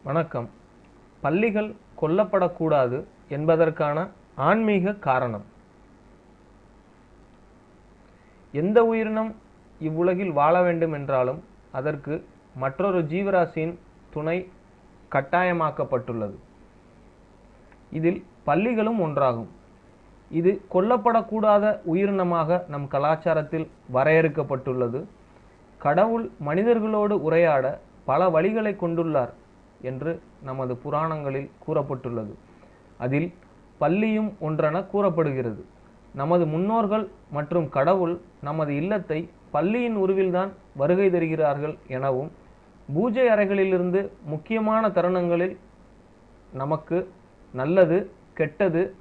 வணக்கம். பள்ளிகள் கொல்லப்படக்கூடாது என்பதற்கான ஆன்மீக காரணம். எந்த உயிரினம் இவ்வுலகில் வாழ வேண்டும் என்றாலும் அதற்கு மற்றொரு ஜீவராசியின் துணை கட்டாயமாக்கப்பட்டுள்ளது. இதில் பள்ளிகளும் ஒன்றாகும். இது கொல்லப்படக்கூடாத உயிரினமாக நம் கலாச்சாரத்தில் வரையறுக்கப்பட்டுள்ளது. கடவுள் மனிதர்களோடு உரையாட பல வழிகளை கொண்டுள்ளார் என்று நமது புராணங்களில் கூறப்பட்டுள்ளது. அதில் பள்ளியும் ஒன்றென கூறப்படுகிறது. நமது முன்னோர்கள் மற்றும் கடவுள் நமது இல்லத்தை பள்ளியின் உருவில்தான் வருகை தருகிறார்கள் எனவும், பூஜை அறைகளிலிருந்து முக்கியமான தருணங்களில் நமக்கு நல்லது கெட்டது